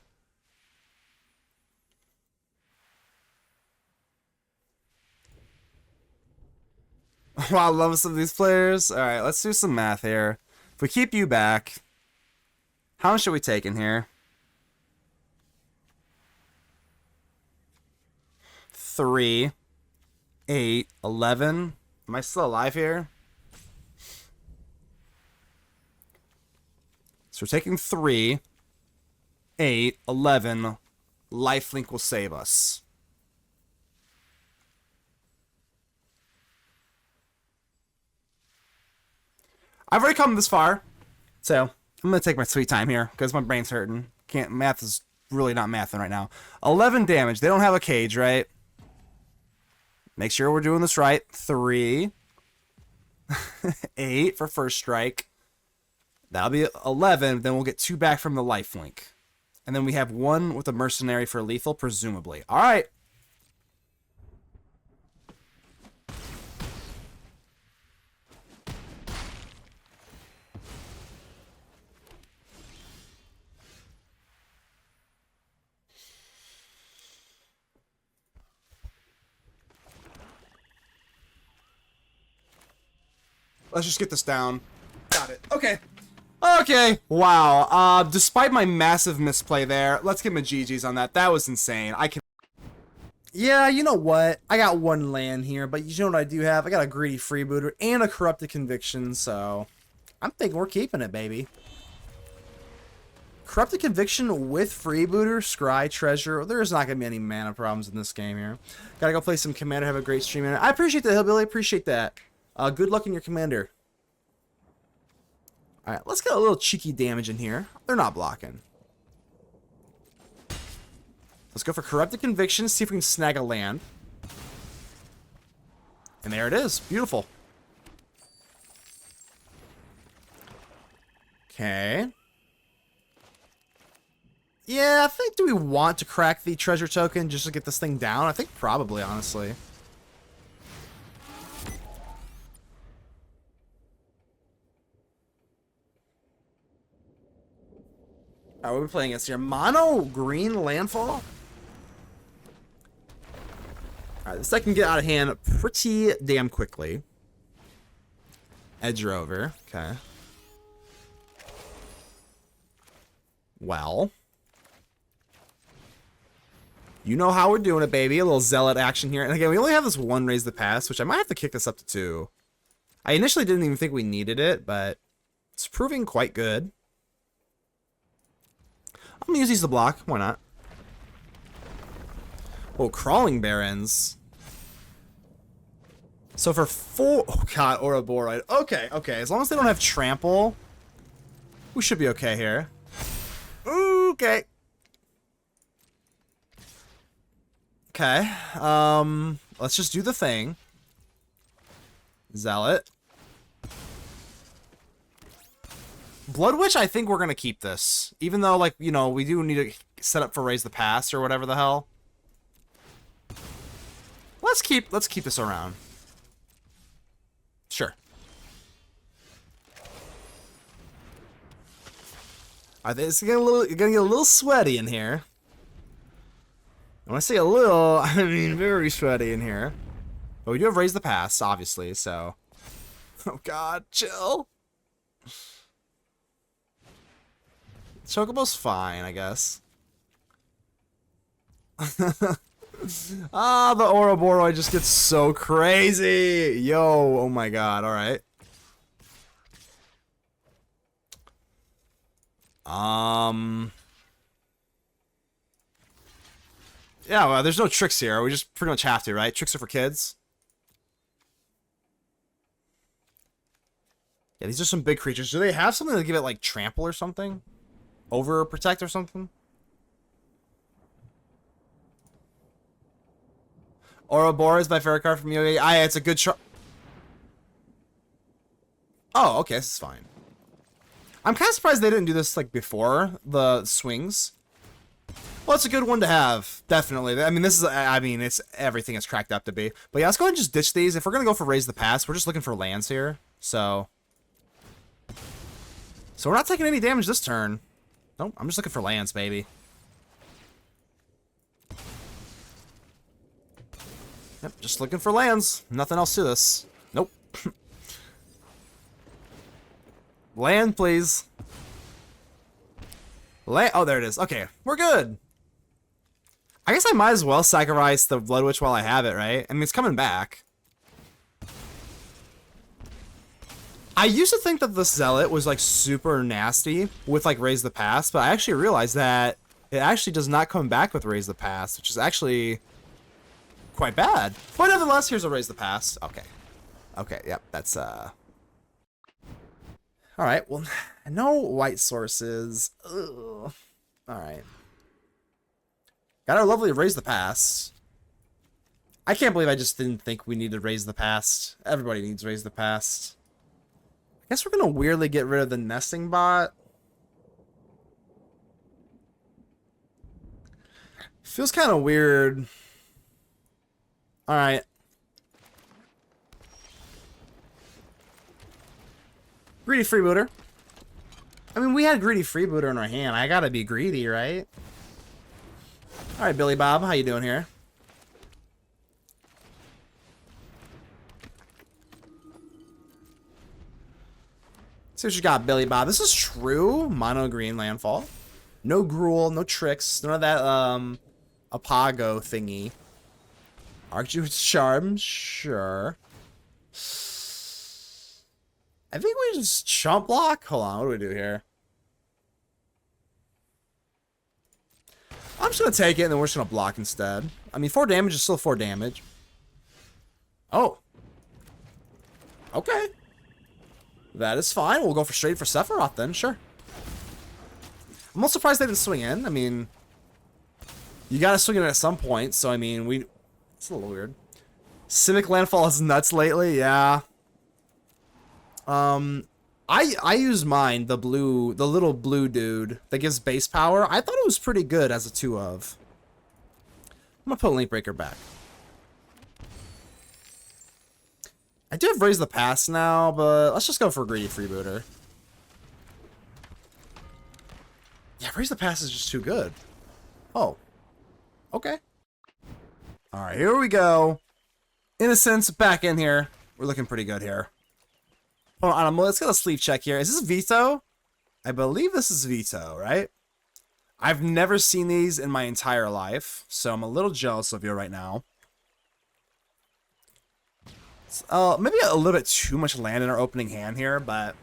Wow, I love some of these players. Alright, let's do some math here. If we keep you back, how much are we taking here? 3, 8, 11. Am I still alive here? So we're taking 3, 8, 11. Lifelink will save us. I've already come this far, so I'm gonna take my sweet time here because my brain's hurting. Math is really not mathing right now. 11 damage. They don't have a cage, right? Make sure we're doing this right. 3, 8 for first strike. That'll be 11. Then we'll get 2 back from the lifelink, and then we have 1 with a mercenary for lethal, presumably. All right. Let's just get this down. Got it. Okay. Okay. Wow. Despite my massive misplay there, let's give him a GG's on that. That was insane. Yeah, you know what? I got 1 land here, but you know what I do have? I got a Greedy Freebooter and a Corrupted Conviction, so I'm thinking we're keeping it, baby. Corrupted Conviction with Freebooter, Scry, Treasure. There's not going to be any mana problems in this game here. Gotta go play some Commander, have a great stream. I appreciate that, Hillbilly. Appreciate that. Good luck in your Commander. Alright, let's get a little cheeky damage in here. They're not blocking. Let's go for Corrupted Conviction, see if we can snag a land. And there it is. Beautiful. Okay. Yeah, I think, do we want to crack the treasure token just to get this thing down? I think probably, honestly. Alright, what are we playing against here? Mono green landfall? Alright, this deck can get out of hand pretty damn quickly. Edge over. Okay. Well. You know how we're doing it, baby. A little Zealot action here. And again, we only have this 1 Raise the Pass, which I might have to kick this up to 2. I initially didn't even think we needed it, but it's proving quite good. I'm gonna use these to block. Why not? Oh, Crawling Barrens. So for 4... Oh, God, Ouroboros. Okay, okay. As long as they don't have Trample, we should be okay here. Okay. Okay. Let's just do the thing. Zealot. Bloodwitch, I think we're gonna keep this. Even though, like, you know, we do need to set up for Raise the Pass or whatever the hell. Let's keep this around. Sure. It's gonna get a little sweaty in here. When I say a little, I mean very sweaty in here. But we do have Raise the Pass, obviously, so... Oh god, chill. Chocobo's fine, I guess. Ah, the Ouroboros just gets so crazy. Yo, oh my god, alright. Yeah, well, there's no tricks here. We just pretty much have to, right? Tricks are for kids. Yeah, these are some big creatures. Do they have something to give it, like, trample or something? Overprotect or something? Ouroboros is my favorite card from UA. It's a good shot. Oh, okay, this is fine. I'm kind of surprised they didn't do this, like, before the swings. Well, it's a good one to have, definitely. I mean, this is, I mean, it's everything it's cracked up to be. But yeah, let's go ahead and just ditch these. If we're going to go for Raise the Pass, we're just looking for lands here. So we're not taking any damage this turn. Nope, I'm just looking for lands, baby. Yep, just looking for lands. Nothing else to this. Nope. Land, please. Land. Oh, there it is. Okay, we're good. I guess I might as well sacrifice the Bloodwitch while I have it, right? I mean, it's coming back. I used to think that the Zealot was like super nasty with like Raise the Past, but I actually realized that it actually does not come back with Raise the Past, which is actually quite bad. But nevertheless, here's a Raise the Past. Okay. Okay, yep, that's Alright, well, no white sources. Ugh. Alright. Got our lovely Raise the Past. I can't believe I just didn't think we needed Raise the Past. Everybody needs Raise the Past. I guess we're gonna weirdly get rid of the nesting bot. Feels kind of weird. Alright. Greedy Freebooter. I mean, we had Greedy Freebooter in our hand. I gotta be greedy, right? Alright, Billy Bob, how you doing here? See what you got, Billy Bob. This is true. Mono green landfall. No Gruul, no tricks, none of that Apago thingy. Archduke's Charm, sure. I think we just chump block. Hold on, what do we do here? I'm just gonna take it and then we're just gonna block instead. I mean, 4 damage is still 4 damage. Oh. Okay. That is fine. We'll go for straight for Sephiroth then, sure. I'm not surprised they didn't swing in. I mean, you gotta swing in at some point, so I mean, it's a little weird. Civic Landfall is nuts lately, yeah. I use mine, the little blue dude that gives base power. I thought it was pretty good as a 2-of. I'm gonna put Linkbreaker back. I do have Raise the Past now, but let's just go for Greedy Freebooter. Yeah, Raise the Past is just too good. Oh. Okay. Alright, here we go. Innocence back in here. We're looking pretty good here. Hold on, let's get a sleep check here. Is this Veto? I believe this is Veto, right? I've never seen these in my entire life, so I'm a little jealous of you right now. Maybe a little bit too much land in our opening hand here, but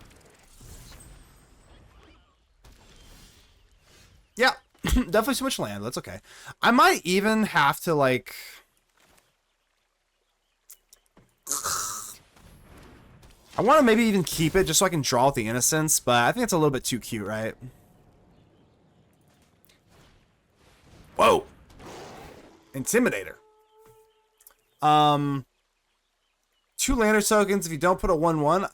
yeah, definitely too much land. That's okay. I might even have to like I want to maybe even keep it just so I can draw with the Innocence, but I think it's a little bit too cute, right? Whoa. Intimidator. 2 lander tokens if you don't put a 1/1.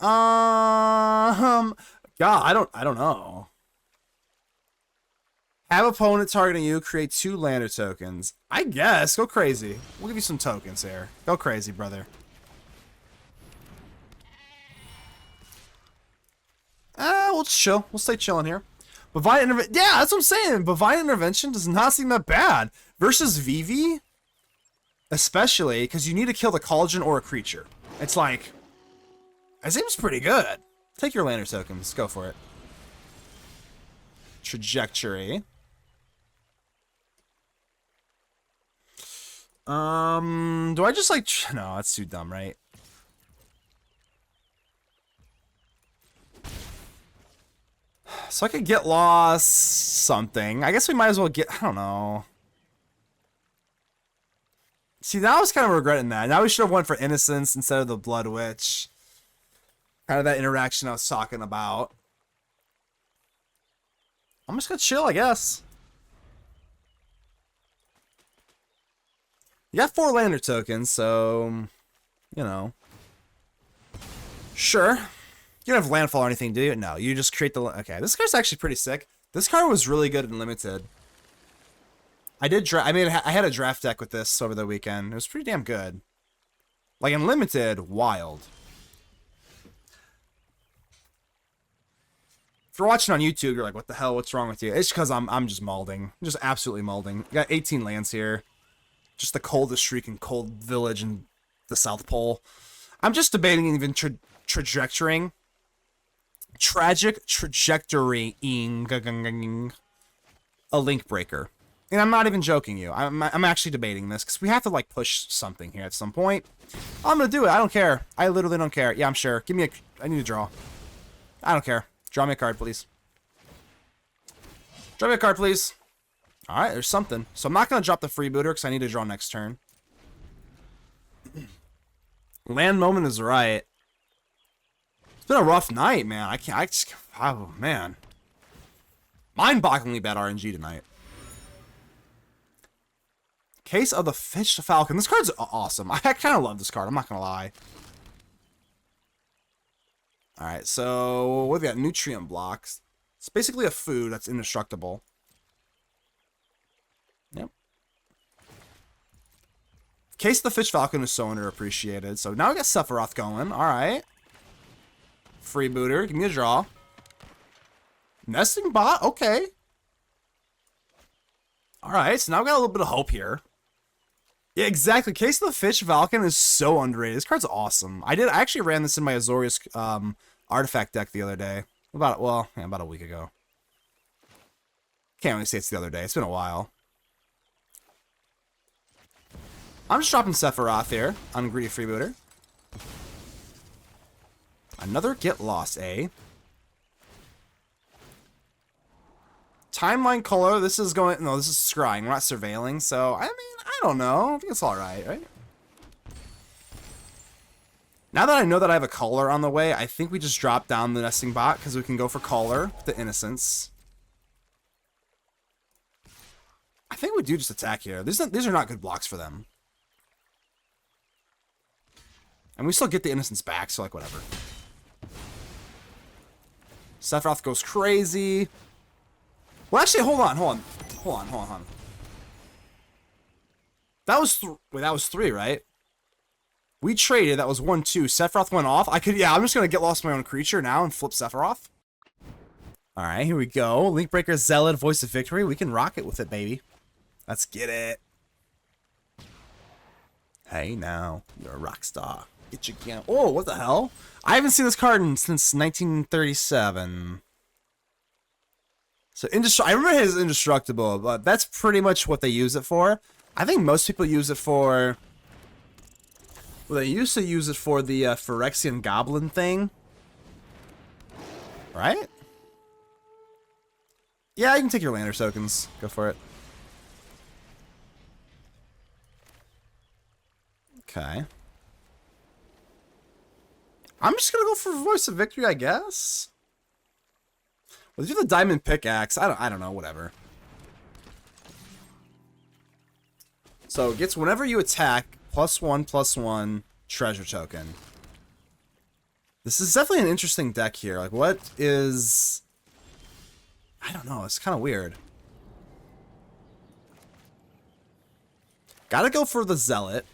God, I don't know. Have opponent targeting you, create 2 lander tokens. I guess. Go crazy. We'll give you some tokens here. Go crazy, brother. We'll just chill. We'll stay chilling here. Bovine Intervention. Yeah, that's what I'm saying. Bovine Intervention does not seem that bad. Versus Vivi, especially, because you need to kill the collagen or a creature. It's like, it seems pretty good. Take your lander tokens. Go for it. Trajectory. Do I just like... No, that's too dumb, right? So I could get lost something. I guess we might as well get... I don't know. See, now I was kind of regretting that. Now we should have went for Innocence instead of the Bloodwitch. Kind of that interaction I was talking about. I'm just gonna chill, I guess. You got 4 lander tokens, so... You know. Sure. You don't have landfall or anything, do you? No, you just create the... Okay, this card's actually pretty sick. This card was really good in Limited. I had a draft deck with this over the weekend. It was pretty damn good. Like in Limited, wild. If you're watching on YouTube, you're like, what the hell? What's wrong with you? It's because I'm just malding. I'm just absolutely malding. Got 18 lands here. Just the coldest streaking cold village in the South Pole. I'm just debating even trajectorying. Tragic trajectorying a Linkbreaker. And I'm not even joking you. I'm actually debating this because we have to like push something here at some point. I'm gonna do it. I don't care. I literally don't care. Yeah, I'm sure. Give me a. I need to draw. I don't care. Draw me a card, please. Draw me a card, please. All right, there's something. So I'm not gonna drop the freebooter because I need to draw next turn. Land moment is right. It's been a rough night, man. I can't. Oh man. Mind-bogglingly bad RNG tonight. Case of the Fish Falcon. This card's awesome. I kind of love this card. I'm not going to lie. Alright, so what we got? Nutrient blocks. It's basically a food that's indestructible. Yep. Case of the Fish Falcon is so underappreciated. So now we got Sephiroth going. Alright. Freebooter. Give me a draw. Nesting bot. Okay. Alright, so now we got a little bit of hope here. Yeah, exactly. Case of the Fish Falcon is so underrated. This card's awesome. I actually ran this in my Azorius artifact deck the other day. About a week ago. Can't really say it's the other day. It's been a while. I'm just dropping Sephiroth here on Greedy Freebooter. Another Get Lost, eh? Timeline Culler. This is going. No, this is scrying. We're not surveilling. So, I mean, I don't know. I think it's alright, right? Now that I know that I have a Culler on the way, I think we just drop down the nesting bot because we can go for Culler, the Innocence. I think we do just attack here. These are not good blocks for them. And we still get the Innocence back, so like whatever. Sephiroth goes crazy. Well, actually, hold on. That was that was 3, right? We traded. That was 1-2. Sephiroth went off. Yeah, I'm just gonna get lost my own creature now and flip Sephiroth. All right, here we go. Linkbreaker, Zealot, Voice of Victory. We can rock it with it, baby. Let's get it. Hey, now you're a rock star. Get your gun. Oh, what the hell? I haven't seen this card since 1937. So I remember his indestructible, but that's pretty much what they use it for. I think most people use it for. Well, they used to use it for the Phyrexian Goblin thing, right? Yeah, you can take your Lander tokens. Go for it. Okay. I'm just gonna go for Voice of Victory, I guess. Well, if you have the Diamond Pickaxe, I don't know, whatever. So it gets whenever you attack, +1/+1 treasure token. This is definitely an interesting deck here. Like, what is... I don't know, it's kind of weird. Gotta go for the Zealot.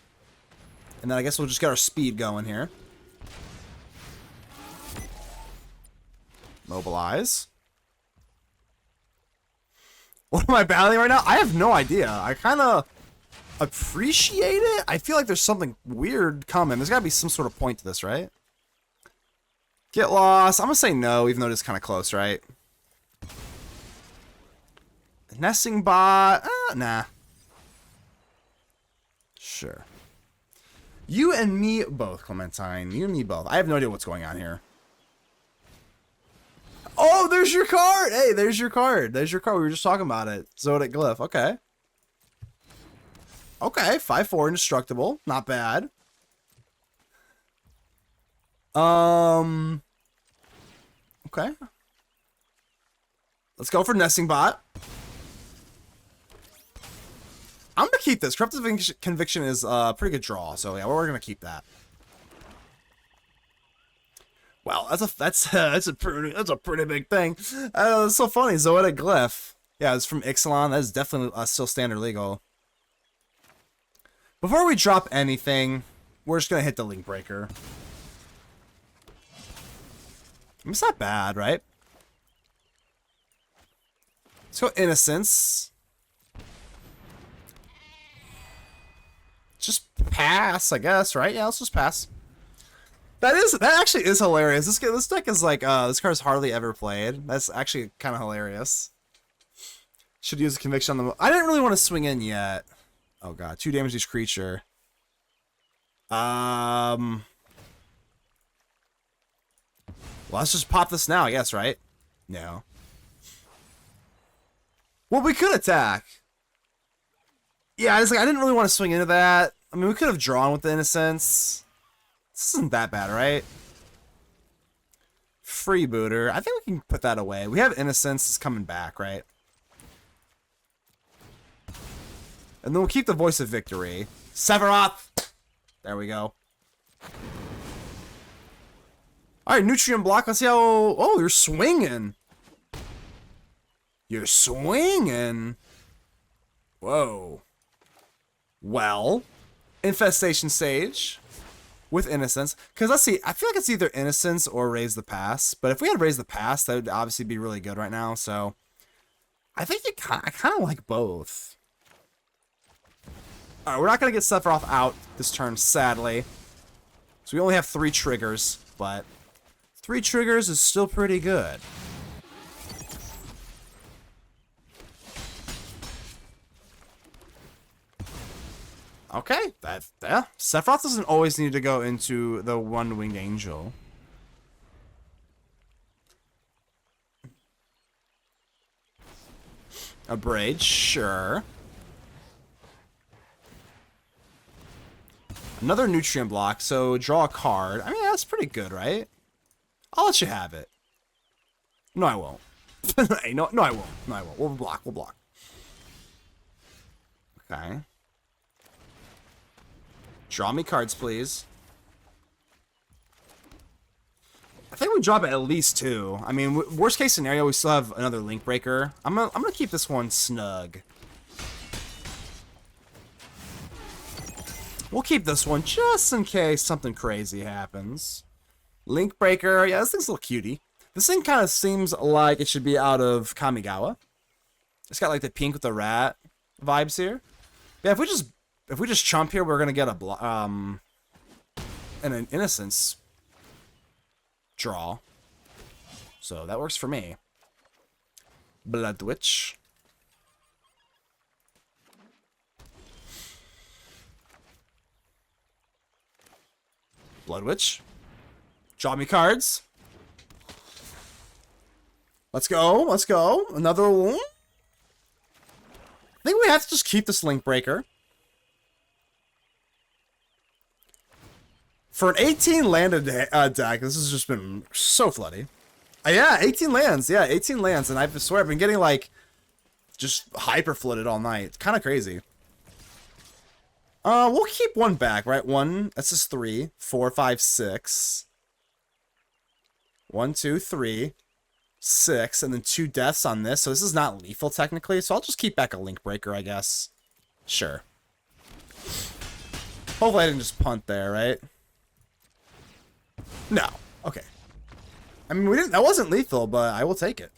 And then I guess we'll just get our speed going here. Mobilize. What am I battling right now? I have no idea. I kind of appreciate it. I feel like there's something weird coming. There's got to be some sort of point to this, right? Get lost. I'm going to say no, even though it is kind of close, right? Nesting bot. Nah. Sure. You and me both, Clementine. You and me both. I have no idea what's going on here. Oh, there's your card! Hey, there's your card. There's your card. We were just talking about it. Zodiac Glyph. Okay. Okay, 5/4 indestructible. Not bad. Okay. Let's go for Nesting Bot. I'm gonna keep this. Corruptive Conviction is a pretty good draw, so yeah, we're gonna keep that. Wow, that's a pretty big thing. It's so funny. Zodiac Glyph. Yeah, it's from Ixalan. That is definitely still standard legal. Before we drop anything, we're just gonna hit the Linkbreaker. It's not bad, right? Let's go Innocence. Just pass, I guess, right? Yeah, let's just pass. That actually is hilarious. This deck is like this card's hardly ever played. That's actually kind of hilarious. Should use a conviction on the... I didn't really want to swing in yet. Oh god, 2 damage to each creature. Well, let's just pop this now, I guess, right? No. Well, we could attack. Yeah, I didn't really want to swing into that. I mean, we could have drawn with the Innocence. This isn't that bad, right? Freebooter. I think we can put that away. We have Innocence. It's coming back, right? And then we'll keep the Voice of Victory. Sephiroth! There we go. Alright, Nutrient Block. Let's see how... Oh, you're swinging. You're swinging. Whoa. Well, Infestation Sage with Innocence. Because let's see, I feel like it's either Innocence or Raise the Pass. But if we had Raise the Pass, that would obviously be really good right now. So I think I kind of like both. Alright, we're not going to get Sephiroth out this turn, sadly. So we only have 3 triggers, but 3 triggers is still pretty good. Okay, yeah. Sephiroth doesn't always need to go into the One-Winged Angel. A Braid, sure. Another Nutrient Block, so draw a card. I mean, that's pretty good, right? I'll let you have it. No, I won't. Hey, no, I won't. No, I won't. We'll block. We'll block. Okay. Draw me cards, please. I think we drop at least 2. I mean, worst case scenario, we still have another Linkbreaker. I'm gonna keep this one snug. We'll keep this one just in case something crazy happens. Linkbreaker, yeah, this thing's a little cutie. This thing kind of seems like it should be out of Kamigawa. It's got like the pink with the rat vibes here. Yeah, if we just chump here, we're gonna get an Innocence draw. So that works for me. Bloodwitch. Bloodwitch. Draw me cards. Let's go. Let's go. Another one. I think we have to just keep this Linkbreaker. For an 18 landed deck, this has just been so floody. Yeah, 18 lands. Yeah, 18 lands. And I swear I've been getting like just hyper flooded all night. It's kind of crazy. We'll keep one back, right? 1, that's just 3, 4, 5, 6. 1, 2, 3, 6, and then 2 deaths on this. So this is not lethal technically. So I'll just keep back a Linkbreaker, I guess. Sure. Hopefully I didn't just punt there, right? No. Okay. I mean, that wasn't lethal, but I will take it.